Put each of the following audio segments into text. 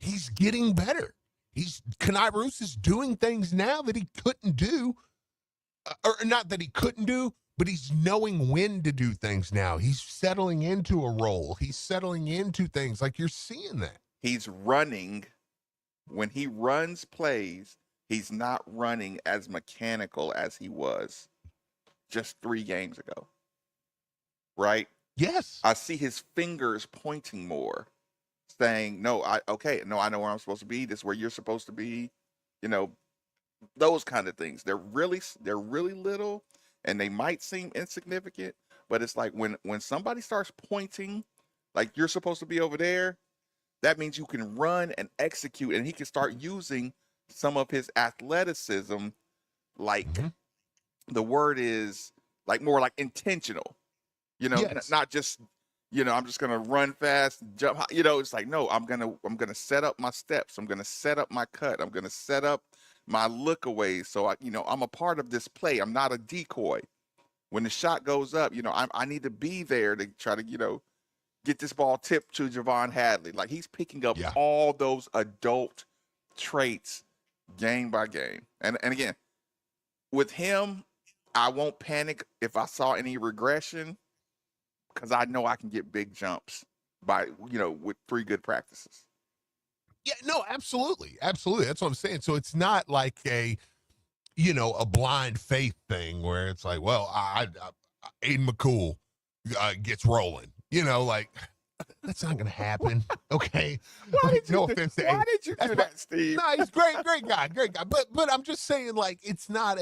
he's getting better. Kai Roose is doing things now that he couldn't do, or not that he couldn't do, but he's knowing when to do things now. He's settling into a role. He's settling into things like you're seeing that. He's running. When he runs plays, he's not running as mechanical as he was just 3 games ago. Right? Yes. I see his fingers pointing more, saying, no, I know where I'm supposed to be. This is where you're supposed to be. You know, those kind of things. They're really little, and they might seem insignificant, but it's like when somebody starts pointing like you're supposed to be over there, that means you can run and execute, and he can start using some of his athleticism, like the word is like more like intentional, Yes. not just, I'm just going to run fast, jump high. It's like, no, I'm going to set up my steps. I'm going to set up my cut. I'm going to set up my look away. So I'm a part of this play. I'm not a decoy. When the shot goes up, I need to be there to try to, get this ball tipped to Javon Hadley. Like, he's picking up all those adult traits game by game. And again, with him, I won't panic if I saw any regression, because I know I can get big jumps by, with 3 good practices. Yeah, no, absolutely. Absolutely. That's what I'm saying. So it's not like a blind faith thing where it's like, well, Aiden McCool gets rolling. Like, that's not going to happen. Okay. No offense to Aiden. Why did you do that, Steve? No, he's great guy. But I'm just saying, like, it's not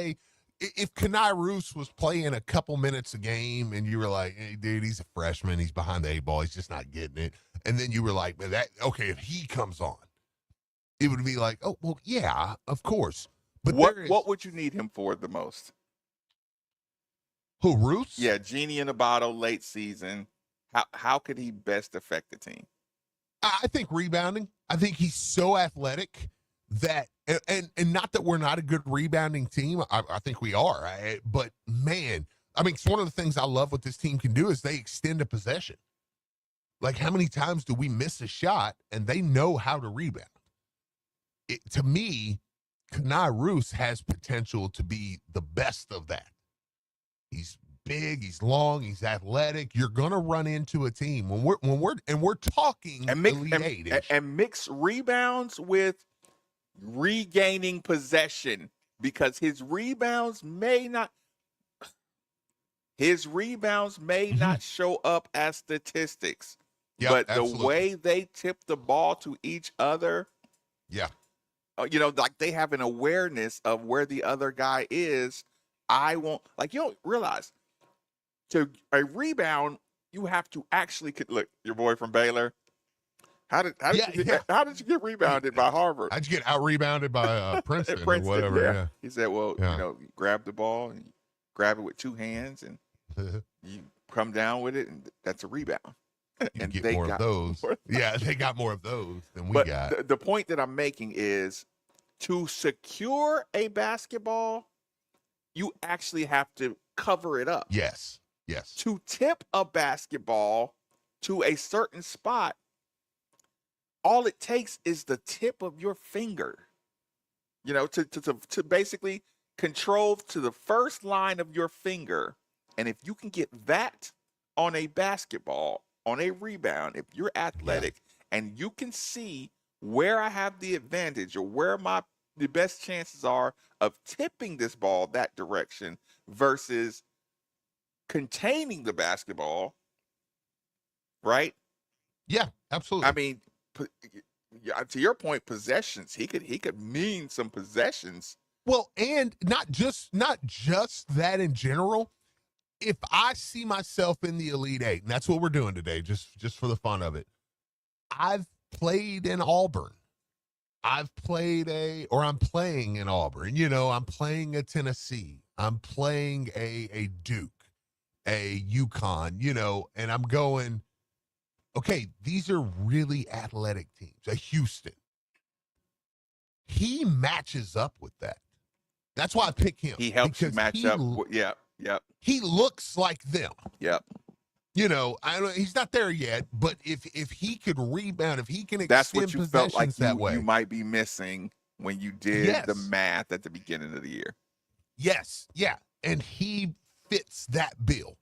if Kai Roose was playing a couple minutes a game and you were like, hey, dude, he's a freshman, he's behind the 8 ball, he's just not getting it. And then you were like, if he comes on, it would be like, oh, well, yeah, of course. But what would you need him for the most? Who, Roose? Yeah, genie in a bottle, late season. How could he best affect the team? I think rebounding. I think he's so athletic that, and not that we're not a good rebounding team. I think we are. But, man, it's one of the things I love what this team can do is they extend a possession. Like, how many times do we miss a shot and they know how to rebound? To me, Kai Roose has potential to be the best of that. He's big, he's long, he's athletic. You're gonna run into a team when we're talking and mix rebounds with regaining possession, because his rebounds may not show up as statistics, but absolutely. The way they tip the ball to each other, like they have an awareness of where the other guy is. I won't, like, you don't realize, to a rebound, you have to actually look. Your boy from Baylor. How did you get rebounded by Harvard? How'd you get out rebounded by Princeton or whatever? Yeah. He said, "Well, you grab the ball and you grab it with 2 hands and you come down with it, and that's a rebound." And they got more of those. Yeah, they got more of those than we got. The point that I'm making is, to secure a basketball, you actually have to cover it up. Yes. To tip a basketball to a certain spot, all it takes is the tip of your finger, to basically control to the first line of your finger. And if you can get that on a basketball, on a rebound, if you're athletic and you can see where I have the advantage or where the best chances are of tipping this ball that direction versus containing the basketball, right? Yeah, absolutely. To your point, possessions. He could mean some possessions. Well, and not just that in general. If I see myself in the Elite 8, and that's what we're doing today, just for the fun of it. I've played in Auburn. I'm playing in Auburn. I'm playing a Tennessee. I'm playing a Duke, a UConn, and I'm going, okay, these are really athletic teams. A Houston. He matches up with that. That's why I pick him. He helps you match up. Yep. He looks like them. Yep. You know, I don't. He's not there yet, but if he could rebound, if he can That's what extend you felt like possessions that you way, might be missing when you did the yes, math at the beginning of the year. yes, yeah, and he fits that bill.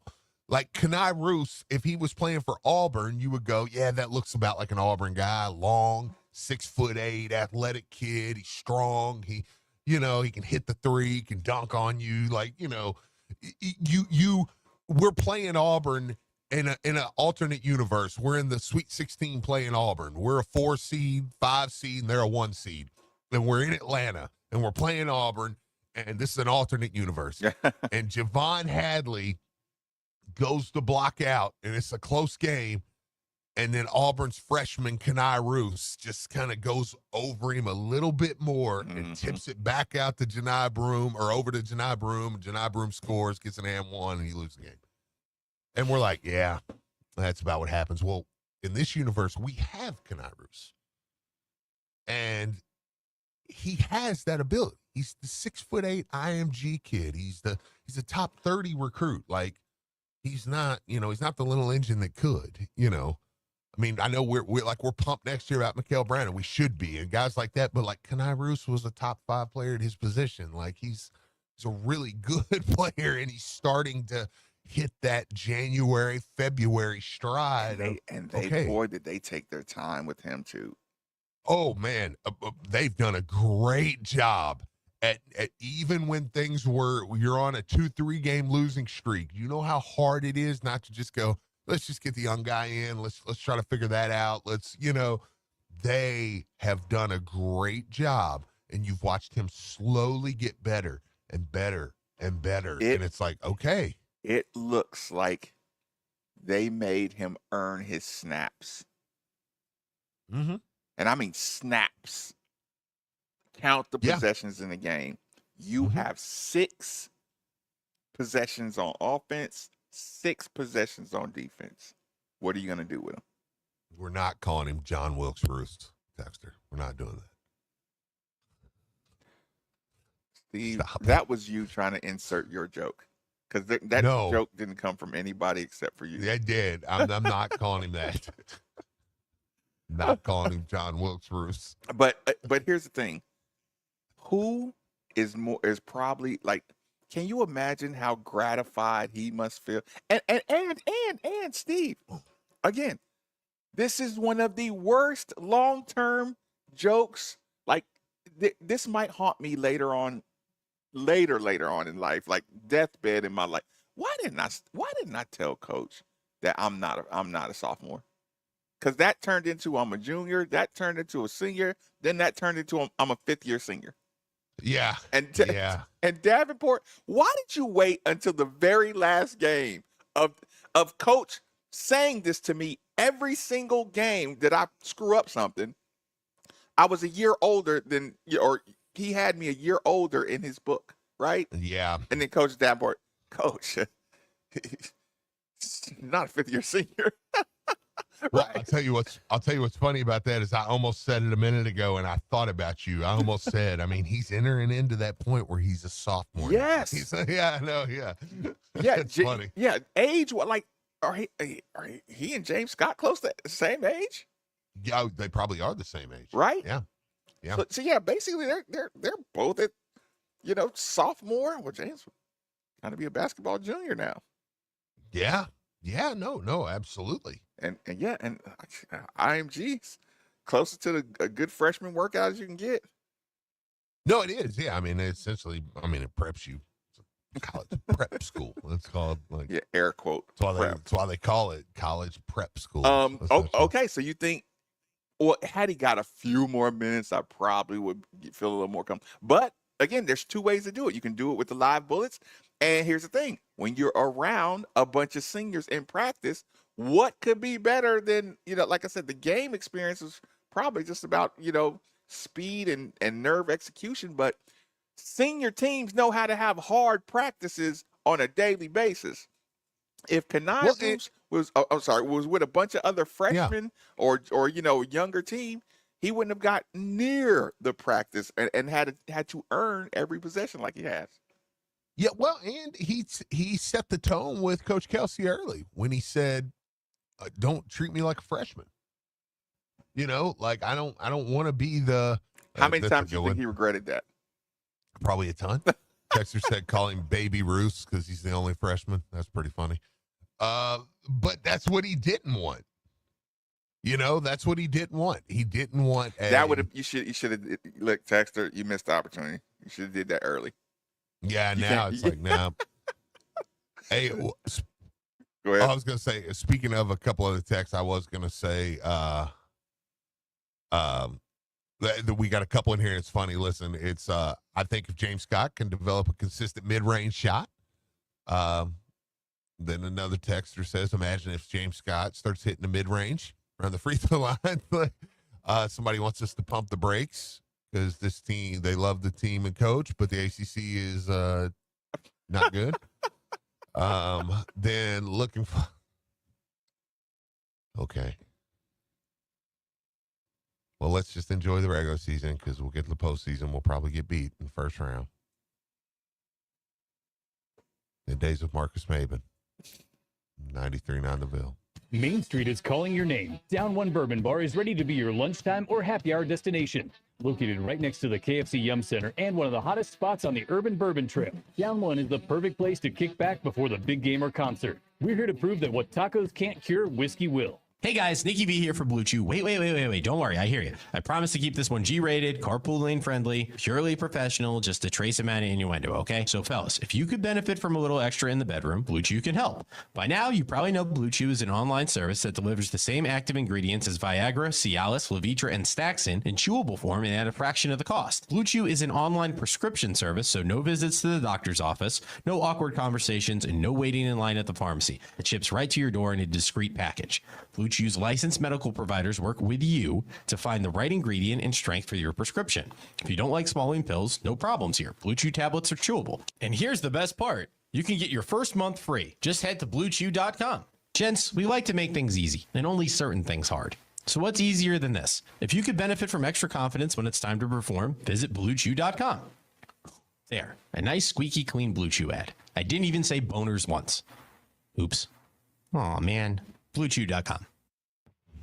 Like Kai Roose, if he was playing for Auburn, you would go, yeah, that looks about like an Auburn guy, long, 6'8", athletic kid. He's strong. He can hit the three, he can dunk on you. Like, we're playing Auburn in an alternate universe. We're in the Sweet 16 playing Auburn. We're a 4 seed, 5 seed, and they're a 1 seed. And we're in Atlanta and we're playing Auburn, and this is an alternate universe. And Javon Hadley goes to block out, and it's a close game. And then Auburn's freshman, Kai Roose, just kind of goes over him a little bit more and tips it back out to Janai Broom, or over to Janai Broom. And Janai Broom scores, gets an and one, and he loses the game. And we're like, yeah, that's about what happens. Well, in this universe, we have Kai Roose. And he has that ability. He's the 6'8" IMG kid. He's a top 30 recruit. Like, he's not the little engine that could, I mean, I know we're pumped next year about Mikael Brandon. We should be, and guys like that. But like Kai Roose was a top 5 player at his position. Like, he's a really good player, and he's starting to hit that January, February stride. Boy, did they take their time with him too. Oh man, they've done a great job at even when things you're on a 2-3 game losing streak. You know how hard it is not to just go, let's just get the young guy in. Let's try to figure that out. They have done a great job, and you've watched him slowly get better and better and better. And it's like, okay. It looks like they made him earn his snaps. Mm-hmm. And I mean snaps. Count the possessions in the game. You have 6 possessions on offense, 6 possessions on defense. What are you going to do with him? We're not calling him John Wilkes Booth, Dexter. We're not doing that. Steve, that was you trying to insert your joke. Because that joke didn't come from anybody except for you. It did. I'm not calling him that. Not calling him John Wilkes Booth. But here's the thing. Who is probably like, can you imagine how gratified he must feel? And Steve, again, this is one of the worst long-term jokes. Like, this might haunt me later on in life, like deathbed in my life. Why didn't I tell Coach that I'm not a sophomore? Because that turned into I'm a junior, that turned into a senior, then that turned into I'm a 5th-year senior. Yeah. And Davenport, why did you wait until the very last game of Coach saying this to me every single game that I screw up something? I was a year older than, or he had me a year older in his book, right? Yeah. And then Coach Davenport, Coach, not a 5th-year senior. Well, Right. I'll tell you what's funny about that is I almost said it a minute ago, and I thought about you. I almost said, I mean, he's entering into that point where he's a sophomore. Yes. Yeah, I know. Yeah. Yeah. It's funny. Yeah. Age, like, are he and James Scott close to the same age? Yeah, they probably are the same age. Right. Yeah. Yeah. So yeah, basically they're both at, sophomore. Well, James kind of be a basketball junior now. Yeah. Yeah. No, absolutely. And IMG's closer to a good freshman workout as you can get. No, it is. Yeah. I mean, it preps you. It's a college prep school. It's called air quote. That's why they call it college prep school. Okay. So you think, well, had he got a few more minutes, I probably would feel a little more comfortable. But again, there's 2 ways to do it. You can do it with the live bullets. And here's the thing. When you're around a bunch of seniors in practice, what could be better than, like I said, the game experience is probably just about, speed and nerve execution. But senior teams know how to have hard practices on a daily basis. If Kai Roose was with a bunch of other freshmen or younger team, he wouldn't have got near the practice and had to earn every possession like he has. Yeah, well, and he set the tone with Coach Kelsey early when he said, "Don't treat me like a freshman." Like I don't want to be the. How many That's a times do good you think one. he regretted that? Probably a ton. Texter said call him Baby Roose because he's the only freshman. That's pretty funny. But that's what he didn't want. That's what he didn't want. He didn't want That would have you should have look, Texter, you missed the opportunity. You should have did that early. Yeah, You now can't- it's like now. Hey, Go I ahead. was gonna say, speaking of a couple of the texts, I was gonna say, that we got a couple in here. It's funny. Listen, it's I think if James Scott can develop a consistent mid-range shot, then another texter says, imagine if James Scott starts hitting the mid-range around the free throw line. Somebody wants us to pump the brakes because this team, they love the team and coach, but the ACC is not good. Then looking for, okay. Well, let's just enjoy the regular season because we'll get to the postseason. We'll probably get beat in the first round. The days of Marcus Maben. 93.9 The Ville. Main Street is calling your name. Down One Bourbon Bar is ready to be your lunchtime or happy hour destination. Located right next to the KFC Yum Center and one of the hottest spots on the Urban Bourbon Trail, Down One is the perfect place to kick back before the big game or concert. We're here to prove that what tacos can't cure, whiskey will. Hey guys, Nikki V here for Blue Chew. Wait. Don't worry, I hear you. I promise to keep this one G-rated, carpool lane friendly, purely professional, just a trace amount of innuendo, okay? So fellas, if you could benefit from a little extra in the bedroom, Blue Chew can help. By now, you probably know Blue Chew is an online service that delivers the same active ingredients as Viagra, Cialis, Levitra, and Staxin in chewable form and at a fraction of the cost. Blue Chew is an online prescription service, so no visits to the doctor's office, no awkward conversations, and no waiting in line at the pharmacy. It ships right to your door in a discreet package. Blue Chew's licensed medical providers work with you to find the right ingredient and strength for your prescription. If you don't like swallowing pills, no problems here. Blue Chew tablets are chewable. And here's the best part. You can get your first month free. Just head to BlueChew.com. Gents, we like to make things easy and only certain things hard. So what's easier than this? If you could benefit from extra confidence when it's time to perform, visit BlueChew.com. There, a nice squeaky clean Blue Chew ad. I didn't even say boners once. Oops. Aw, man. BlueChew.com.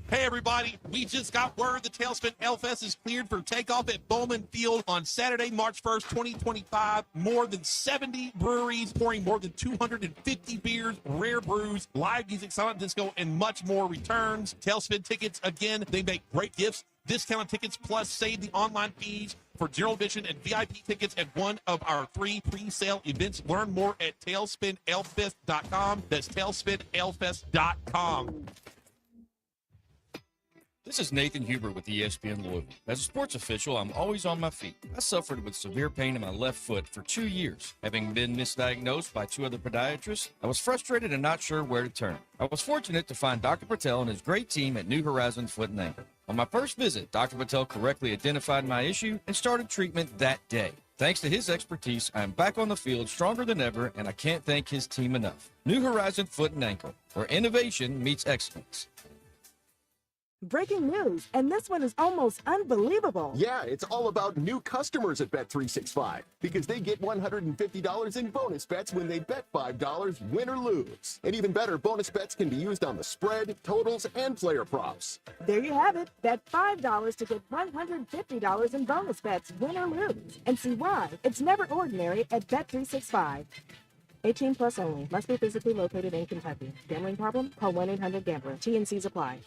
Hey everybody, we just got word the Tailspin L-Fest is cleared for takeoff at Bowman Field on Saturday, March 1st, 2025. More than 70 breweries pouring more than 250 beers, rare brews, live music, silent disco, and much more returns. Tailspin tickets, again, they make great gifts. Discounted tickets plus save the online fees for general admission and VIP tickets at one of our 3 pre-sale events. Learn more at tailspinlfest.com. That's tailspinlfest.com. This is Nathan Huber with ESPN Louisville. As a sports official, I'm always on my feet. I suffered with severe pain in my left foot for 2 years. Having been misdiagnosed by 2 other podiatrists, I was frustrated and not sure where to turn. I was fortunate to find Dr. Patel and his great team at New Horizons Foot and Ankle. On my first visit, Dr. Patel correctly identified my issue and started treatment that day. Thanks to his expertise, I am back on the field stronger than ever, and I can't thank his team enough. New Horizon Foot and Ankle, where innovation meets excellence. Breaking news, and this one is almost unbelievable. Yeah, it's all about new customers at Bet365 because they get $150 in bonus bets when they bet $5, win or lose. And even better, bonus bets can be used on the spread, totals, and player props. There you have it. Bet $5 to get $150 in bonus bets, win or lose. And see why. It's never ordinary at Bet365. 18 plus only. Must be physically located in Kentucky. Gambling problem? Call 1-800-GAMBLER. T&Cs apply.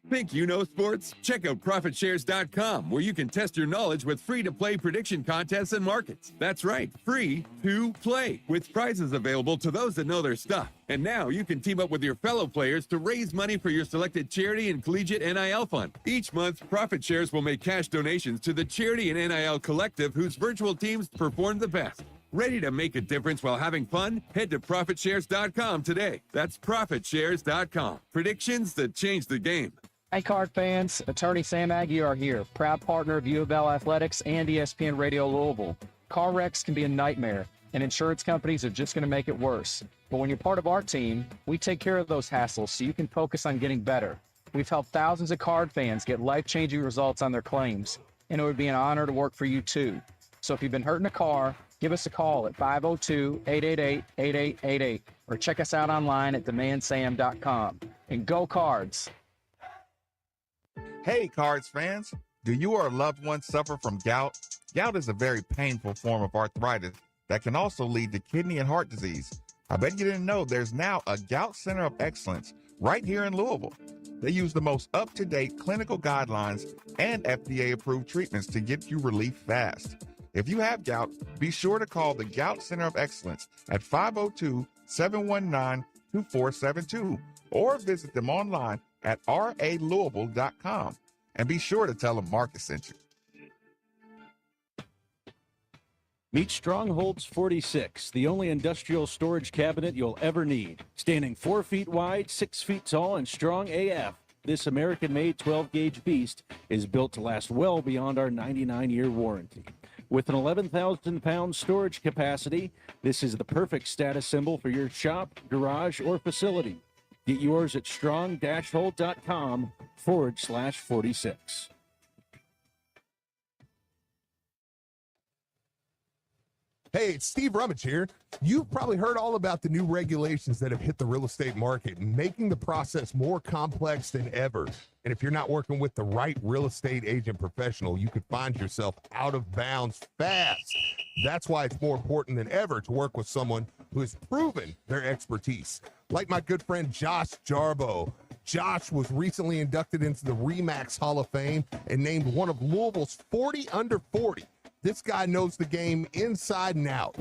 Think you know sports? Check out ProfitShares.com, where you can test your knowledge with free-to-play prediction contests and markets. That's right, free to play, with prizes available to those that know their stuff. And now you can team up with your fellow players to raise money for your selected charity and collegiate NIL fund. Each month, ProfitShares will make cash donations to the charity and NIL collective whose virtual teams perform the best. Ready to make a difference while having fun? Head to ProfitShares.com today. That's ProfitShares.com. Predictions that change the game. Hey, Card fans, Attorney Sam Aguirre here, proud partner of U of L Athletics and ESPN Radio Louisville. Car wrecks can be a nightmare, and insurance companies are just going to make it worse. But when you're part of our team, we take care of those hassles so you can focus on getting better. We've helped thousands of Card fans get life-changing results on their claims, and it would be an honor to work for you too. So if you've been hurt in a car, Give us a call at 502-888-8888 or check us out online at themansam.com. And go Cards! Hey, Cards fans. Do you or a loved one suffer from gout? Gout is a very painful form of arthritis that can also lead to kidney and heart disease. I bet you didn't know there's now a Gout Center of Excellence right here in Louisville. They use the most up-to-date clinical guidelines and FDA-approved treatments to get you relief fast. If you have gout, be sure to call the Gout Center of Excellence at 502-719-2472 or visit them online at ralouisville.com. And be sure to tell them Marcus sent you. Meet Strongholds 46, the only industrial storage cabinet you'll ever need. Standing 4 feet wide, 6 feet tall, and strong AF, this American-made 12-gauge beast is built to last well beyond our 99-year warranty. With an 11,000-pound storage capacity, this is the perfect status symbol for your shop, garage, or facility. Get yours at strong-hold.com/46. Hey, it's Steve Rummage here. You've probably heard all about the new regulations that have hit the real estate market, making the process more complex than ever. And if you're not working with the right real estate agent professional, you could find yourself out of bounds fast. That's why it's more important than ever to work with someone who has proven their expertise. Like my good friend Josh Jarbo. Josh was recently inducted into the RE/MAX Hall of Fame and named one of Louisville's 40 under 40. This guy knows the game inside and out.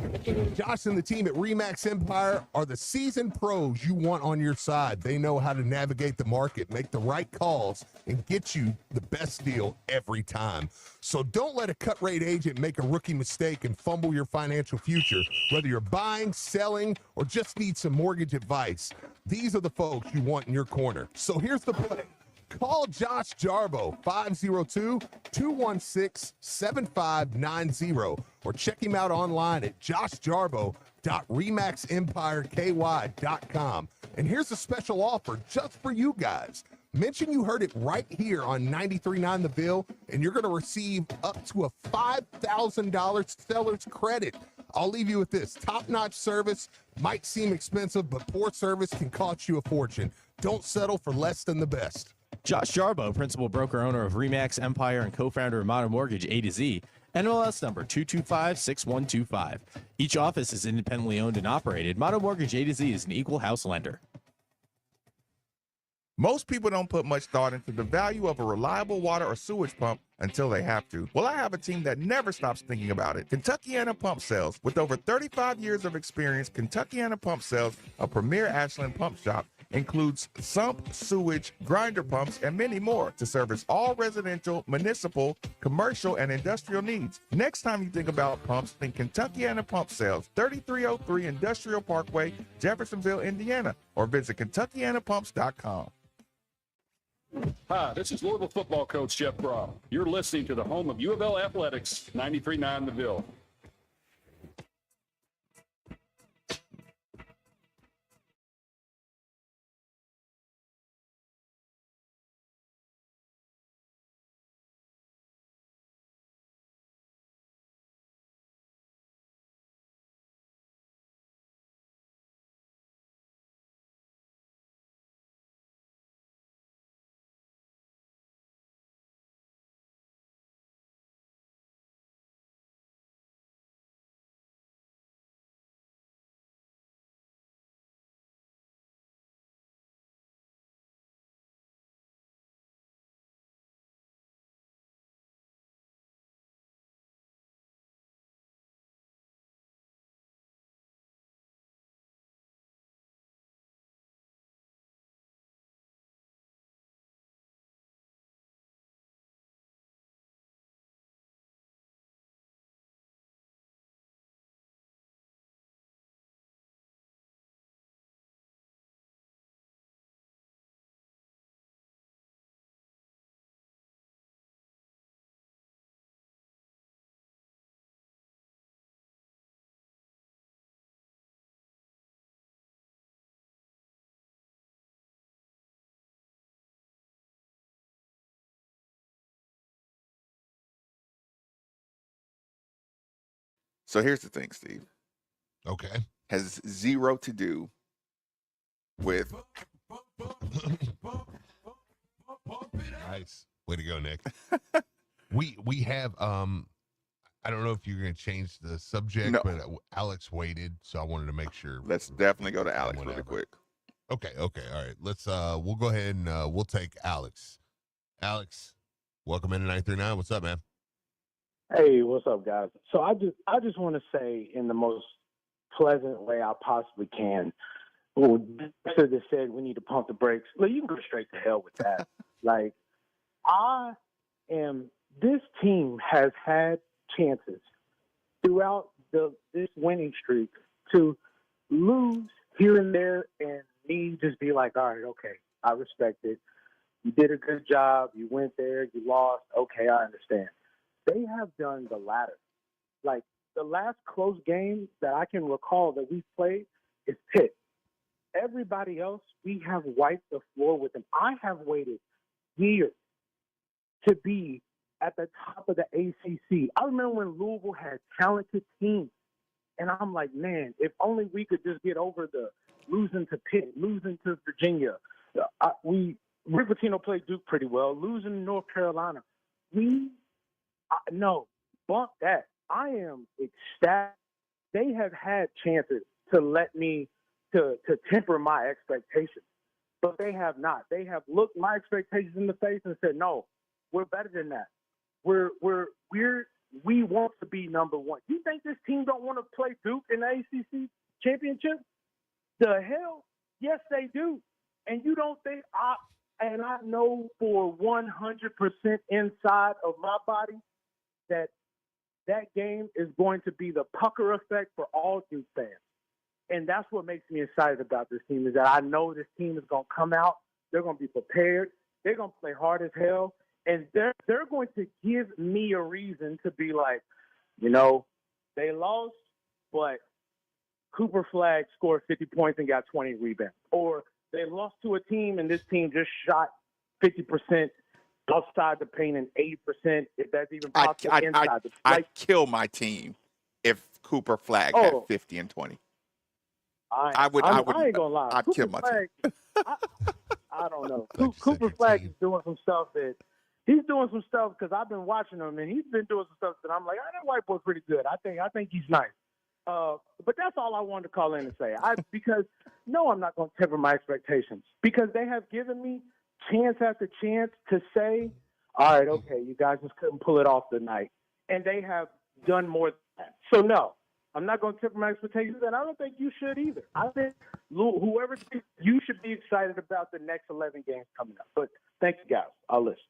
Josh and the team at RE/MAX Empire are the seasoned pros you want on your side. They know how to navigate the market, make the right calls, and get you the best deal every time. So don't let a cut-rate agent make a rookie mistake and fumble your financial future. Whether you're buying, selling, or just need some mortgage advice, these are the folks you want in your corner. So here's the play. Call Josh Jarbo, 502-216-7590, or check him out online at joshjarbo.remaxempireky.com. And here's a special offer just for you guys. Mention you heard it right here on 93.9 The Ville, and you're going to receive up to a $5,000 seller's credit. I'll leave you with this. Top-notch service might seem expensive, but poor service can cost you a fortune. Don't settle for less than the best. Josh Jarbo, principal broker owner of RE/MAX Empire and co-founder of Modern Mortgage A to Z, NMLS number 2256125. Each office is independently owned and operated. Modern Mortgage A to Z is an equal house lender. Most people don't put much thought into the value of a reliable water or sewage pump until they have to. Well, I have a team that never stops thinking about it. Kentuckiana Pump Sales. With over 35 years of experience, Kentuckiana Pump Sales, a premier Ashland pump shop, includes sump, sewage, grinder pumps, and many more to service all residential, municipal, commercial, and industrial needs. Next time you think about pumps, think Kentuckiana Pump Sales, 3303 Industrial Parkway, Jeffersonville, Indiana, or visit KentuckianaPumps.com. Hi, this is Louisville football coach Jeff Bra. You're listening to the home of U of L Athletics, 93.9 The Ville. So here's the thing, Steve. Okay. Has zero to do with. Nice. Way to go, Nick. we have I don't know if you're going to change the subject, No. but Alex waited, so I wanted to make sure. Let's definitely go to Alex really quick. Okay, all right. Let's we'll go ahead and we'll take Alex. Alex, welcome into 939. What's up, man? Hey, what's up, guys? So I just want to say in the most pleasant way I possibly can. Well, Sir just said we need to pump the brakes. Look, you can go straight to hell with that. Like, this team has had chances throughout this winning streak to lose here and there, and me just be like, all right, okay, I respect it. You did a good job. You went there. You lost. Okay, I understand. They have done the latter. Like, the last close game that I can recall that we played is Pitt. Everybody else, we have wiped the floor with them. I have waited years to be at the top of the ACC. I remember when Louisville had talented teams, and I'm like, man, if only we could just get over the losing to Pitt, losing to Virginia. Rick Pitino played Duke pretty well, losing to North Carolina. No, bump that. I am ecstatic. They have had chances to let me to temper my expectations, but they have not. They have looked my expectations in the face and said, no, we're better than that. We want to be number one. You think this team don't want to play Duke in the ACC championship? The hell? Yes, they do. And you don't think I know for 100% inside of my body that game is going to be the pucker effect for all Duke fans. And that's what makes me excited about this team, is that I know this team is going to come out. They're going to be prepared. They're going to play hard as hell. And they're going to give me a reason to be like, they lost, but Cooper Flagg scored 50 points and got 20 rebounds. Or they lost to a team and this team just shot 50% outside the paint and 80%, if that's even possible, inside the paint. I'd kill my team if Cooper Flagg had 50 and 20. I ain't gonna lie. I'd kill my team. I don't know. Cooper Flagg is doing some stuff because I've been watching him and he's been doing some stuff that I'm like, that white boy's pretty good. I think he's nice. But that's all I wanted to call in and say. Because I'm not going to temper my expectations, because they have given me chance after chance to say, all right, okay, you guys just couldn't pull it off tonight, and they have done more than that. So no. I'm not going to temper my expectations, and I don't think you should either. I think whoever thinks, you should be excited about the next 11 games coming up. But thank you, guys. I'll listen.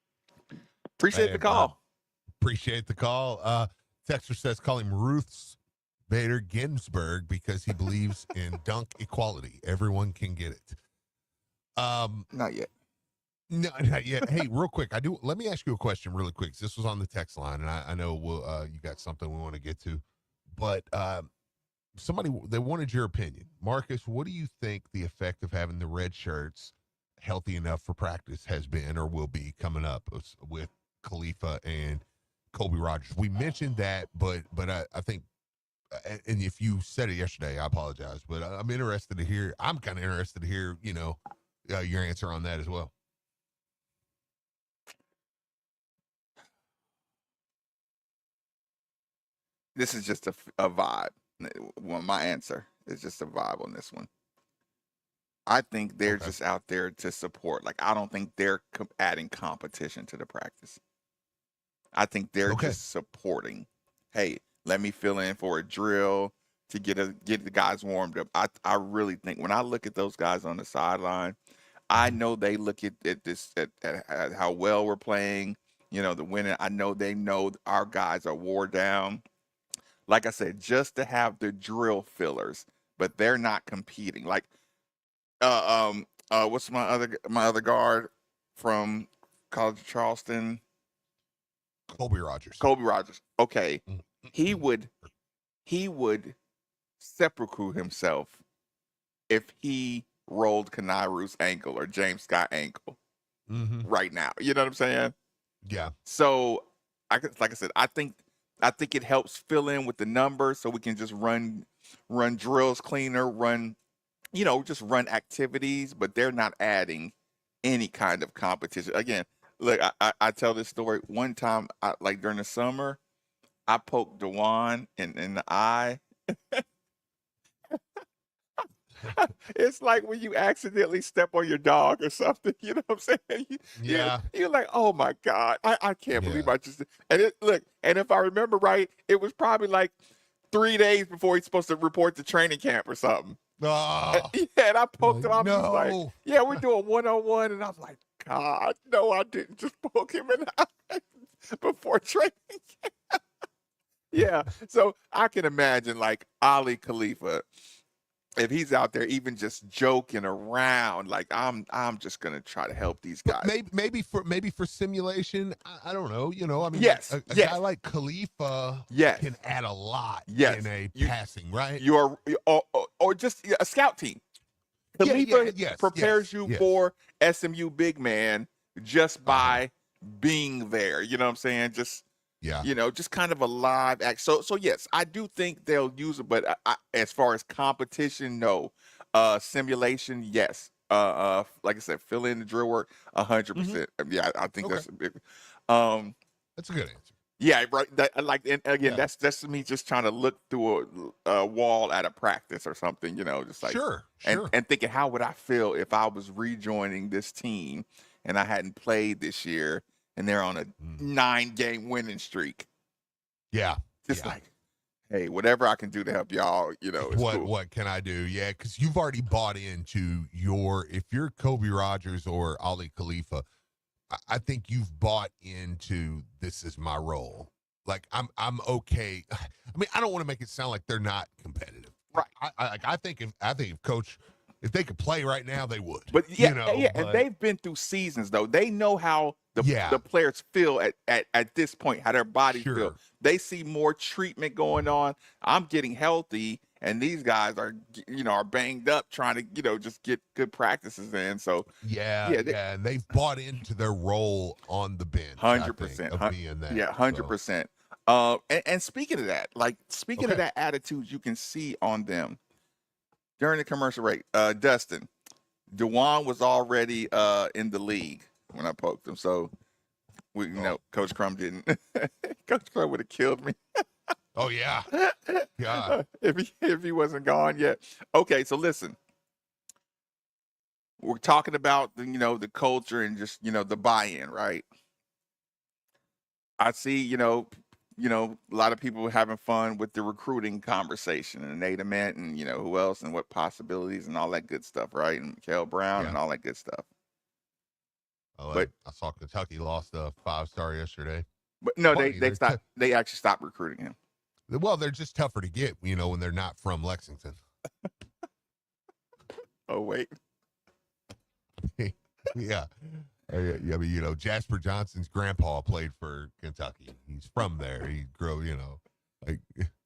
Appreciate the call. Appreciate the call. Texter says call him Ruth Bader Ginsburg because he believes in dunk equality. Everyone can get it. Not yet. No, not yet. Hey, real quick, let me ask you a question really quick. This was on the text line, and I know you got something we want to get to. But they wanted your opinion. Marcus, what do you think the effect of having the red shirts healthy enough for practice has been or will be coming up with Khalifa and Kobe Rogers? We mentioned that, but I think, and if you said it yesterday, I apologize, but I'm kind of interested to hear, your answer on that as well. This is just a vibe. Well, my answer is just a vibe on this one. I think they're just out there to support. Like, I don't think they're adding competition to the practice. I think they're just supporting. Hey, let me fill in for a drill to get the guys warmed up. I really think when I look at those guys on the sideline, I know they look at how well we're playing. The winning. I know they know our guys are wore down. Like I said, just to have the drill fillers, but they're not competing. Like, what's my other guard from College of Charleston? Kobe Rogers. Okay, he would seppuku himself if he rolled Kai Roose ankle or James Scott ankle right now. You know what I'm saying? Yeah. So, like I said, I think I think it helps fill in with the numbers so we can just run drills cleaner, just run activities, but they're not adding any kind of competition. Again, look, I tell this story. One time, like during the summer, I poked Dewan in the eye. It's like when you accidentally step on your dog or something, you know what I'm saying? You're like, oh my God, I can't believe I just, and if I remember right, it was probably like 3 days before he's supposed to report to training camp or something. Oh, and I poked him. I'm just like, no. yeah, we're doing 1-on-1. And I'm like, God, no, I didn't just poke him in the eye before training camp. Yeah. So I can imagine like Ali Khalifa, if he's out there even just joking around, like I'm just gonna try to help these guys. Maybe for simulation, I don't know. I mean, yes, a guy like Khalifa can add a lot in a passing, right? Or just a scout team. Khalifa prepares you for SMU big man just by being there. You know what I'm saying? Just just kind of a live act. So yes, I do think they'll use it, but as far as competition, no. Simulation, yes. Like I said, fill in the drill work, 100%. Yeah, I think that's a big. That's a good answer. Yeah, right. That's me just trying to look through a wall at a practice or something, just like sure. And thinking, how would I feel if I was rejoining this team and I hadn't played this year and they're on a 9-game winning streak? Yeah. Just like, hey, whatever I can do to help y'all, is cool. What can I do? Yeah, because you've already bought into if you're Kobe Rogers or Ali Khalifa, I think you've bought into this is my role. Like I'm okay. I mean, I don't want to make it sound like they're not competitive. Right. I think if Coach, if they could play right now, they would. But and they've been through seasons though. They know how the players feel at this point, how their bodies feel. They see more treatment going on. I'm getting healthy, and these guys are banged up trying to just get good practices in. So and they've bought into their role on the bench. 100% of being that. Yeah, 100%. And speaking of that, of that attitude, you can see on them during the commercial break. Dustin, Dewan was already in the league when I poked him. So Coach Crum didn't. Coach Crum would have killed me. Oh yeah. God. if he wasn't gone yet. Okay, so listen. We're talking about the culture and just the buy-in, right? I see a lot of people having fun with the recruiting conversation and Nate Ament and who else and what possibilities and all that good stuff, right? And Mikael Brown and all that good stuff. But I saw Kentucky lost a 5-star yesterday. But no, they stopped. They actually stopped recruiting him. Well, they're just tougher to get, when they're not from Lexington. Oh wait. Yeah. I mean, Jasper Johnson's grandpa played for Kentucky. He's from there. He grew, like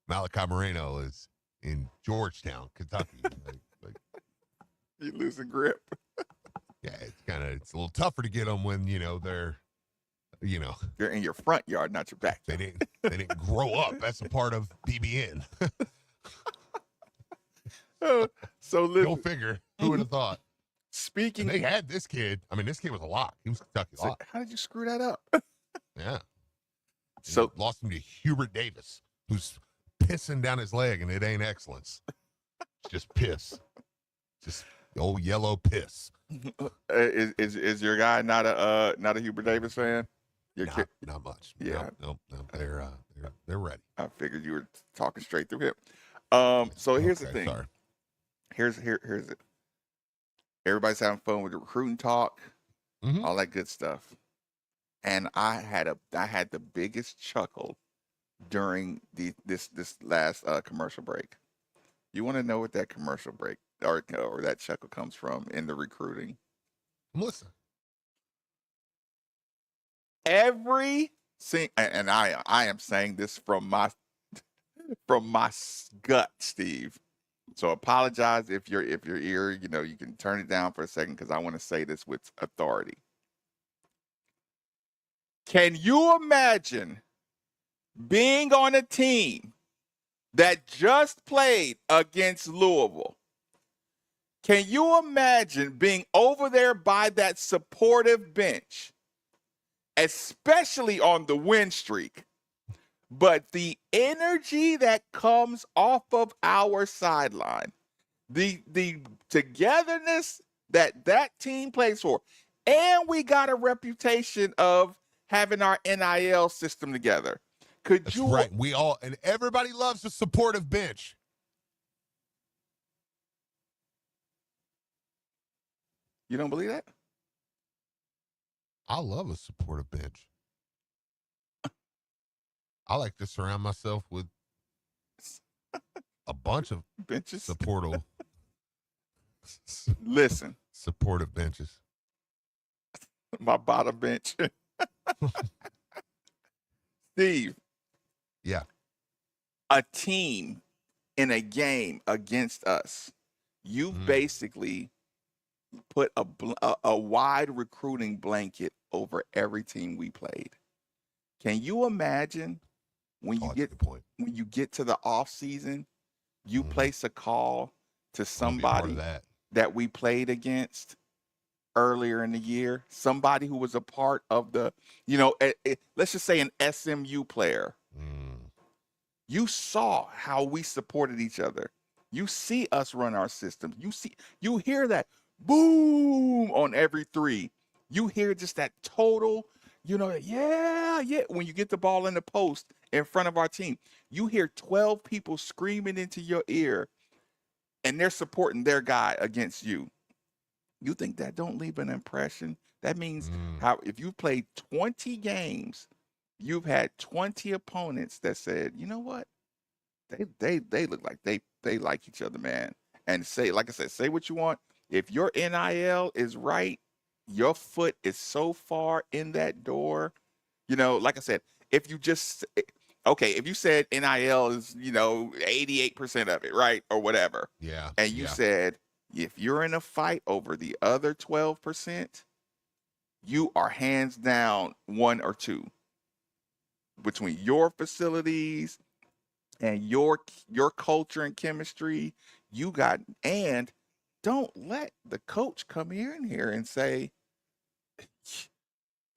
Malachi Moreno is in Georgetown, Kentucky. like you losing grip. Yeah, it's a little tougher to get them when they're you're in your front yard, not your back. They didn't grow up. That's a part of BBN. So listen, go figure. Who would have thought? Speaking, they had this kid. I mean, this kid was a lock. He was Kentucky lock. How did you screw that up? Yeah. So lost him to Hubert Davis, who's pissing down his leg, and it ain't excellence. It's just piss. Just old yellow piss. Is your guy not a Hubert Davis fan? Not much. Yeah. No. They're ready. I figured you were talking straight through him. So here's the thing. Sorry. Here's it. Everybody's having fun with the recruiting talk, all that good stuff. And I had the biggest chuckle during this last commercial break. You want to know what that commercial break or that chuckle comes from in the recruiting? Listen. And I am saying this from my gut, Steve. So apologize if your ear, you can turn it down for a second because I want to say this with authority. Can you imagine being on a team that just played against Louisville, can you imagine being over there by that supportive bench, especially on the win streak, but the energy that comes off of our sideline, the togetherness that team plays for, and we got a reputation of having our NIL system together. That's right. And everybody loves a supportive bench. You don't believe that? I love a supportive bench. I like to surround myself with a bunch of benches. Supportive benches. My bottom bench. Steve. Yeah. A team in a game against us, you've basically put a wide recruiting blanket over every team we played. Can you imagine when you get to the off season, you place a call to somebody that we played against earlier in the year, somebody who was a part of the, let's just say an SMU player. You saw how we supported each other. You see us run our systems. You hear that boom on every three. You hear just that total, yeah. When you get the ball in the post in front of our team, you hear 12 people screaming into your ear, and they're supporting their guy against you. You think that don't leave an impression? That means if you played 20 games, you've had 20 opponents that said, you know what? They look like they like each other, man. And like I said, say what you want. If your NIL is right, your foot is so far in that door. Like I said, if you said NIL is, 88% of it, right? Or whatever. Yeah. And you said, if you're in a fight over the other 12%, you are hands down one or two. Between your facilities and your culture and chemistry, and don't let the coach come in here and say,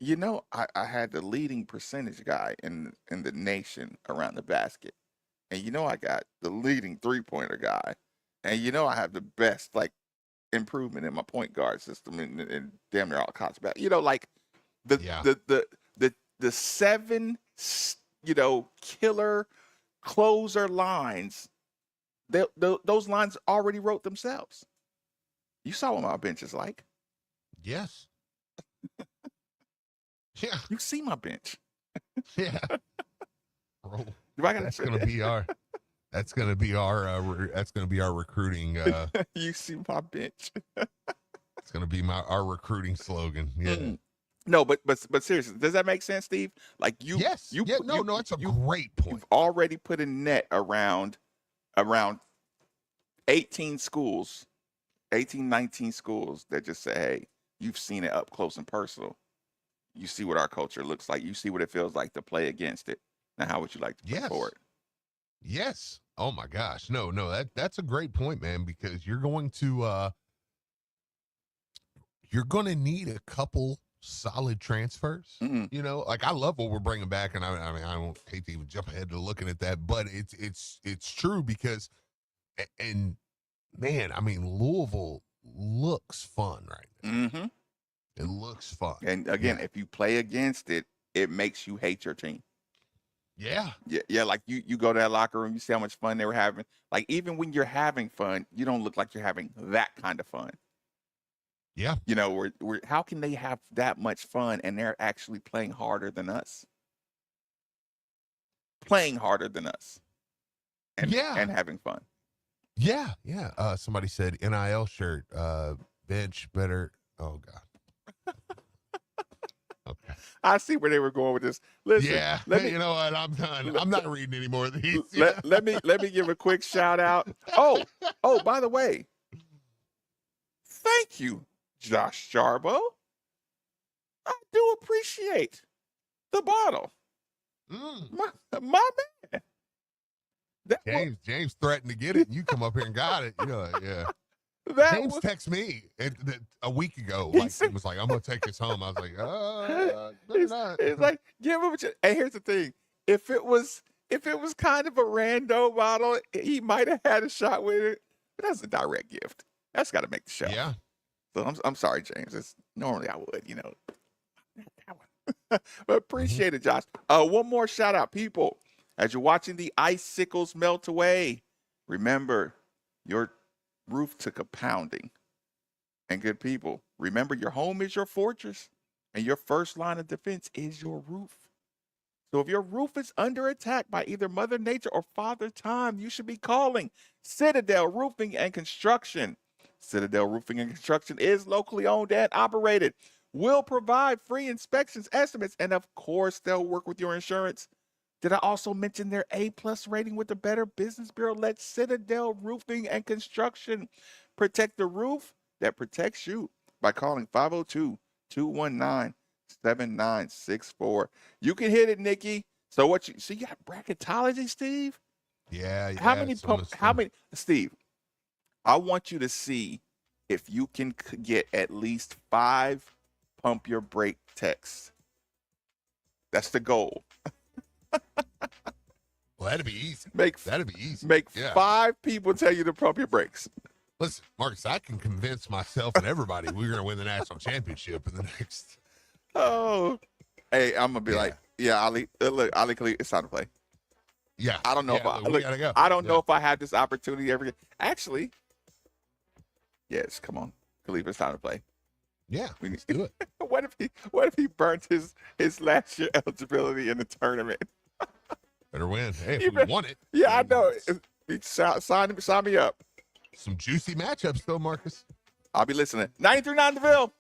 I had the leading percentage guy in the nation around the basket. And I got the leading three-pointer guy. And I have the best improvement in my point guard system and damn near all college basketball. The seven killer closer lines, those lines already wrote themselves. You saw what my bench is like. Yes. Yeah. You see my bench. Yeah. Bro, that's gonna be our recruiting. You see my bench. It's gonna be our recruiting slogan. Yeah. No, but seriously, does that make sense, Steve? It's a great point. You've already put a net around 18 schools, 18, 19 schools that just say, hey, you've seen it up close and personal. You see what our culture looks like. You see what it feels like to play against it. Now, how would you like to play for it? Yes. Oh my gosh. No, that's a great point, man, because you're going to need a couple solid transfers. I love what we're bringing back, and I don't hate to even jump ahead to looking at that, but it's true because, and man, Louisville looks fun right now. It looks fun. And again, if you play against it, it makes you hate your team. Yeah. Yeah. Like you go to that locker room, you see how much fun they were having. Like even when you're having fun, you don't look like you're having that kind of fun. Yeah. How can they have that much fun and they're actually playing harder than us? And having fun. Yeah. Somebody said NIL shirt, bench better. Oh God. Okay. I see where they were going with this. Listen, you know what? I'm done. I'm not reading any more of these. Let me give a quick shout out. Oh, by the way, thank you, Josh Jarbo. I do appreciate the bottle. My man. James threatened to get it, and you come up here and got it. Yeah. James texted me a week ago. He was like, "I'm gonna take this home." I was like, It's like, give him. And here's the thing: if it was kind of a rando model, he might have had a shot with it. But that's a direct gift. That's got to make the show. Yeah. So I'm sorry, James. Normally I would, but appreciate it, Josh. One more shout out, people. As you're watching the icicles melt away, remember your roof took a pounding. And good people, remember your home is your fortress, and your first line of defense is your roof. So if your roof is under attack by either Mother Nature or Father Time, you should be calling Citadel Roofing and Construction. Citadel Roofing and Construction is locally owned and operated, will provide free inspections, estimates, and of course, they'll work with your insurance. Did I also mention their A+ rating with the Better Business Bureau? Let Citadel Roofing and Construction protect the roof that protects you by calling 502-219-7964. You can hit it, Nikki. So you got bracketology, Steve? Yeah. How many, Steve, I want you to see if you can get at least 5 pump your brake texts. That's the goal. Well, that'd be easy. That'd be easy. Make 5 people tell you to pump your brakes. Listen, Marcus, I can convince myself and everybody we're going to win the national championship in the next. Oh, hey, I'm going to be like, Ali, look, Ali Khalid, it's time to play. Yeah. I don't know we gotta go. I don't know if I have this opportunity ever. Actually, yes, come on. Khalid, it's time to play. Yeah, let's do it. What if he burnt his last year eligibility in the tournament? Better win. Hey, if we won it. Yeah, I know. Sign me up. Some juicy matchups, though, Marcus. I'll be listening. 93.9 DeVille.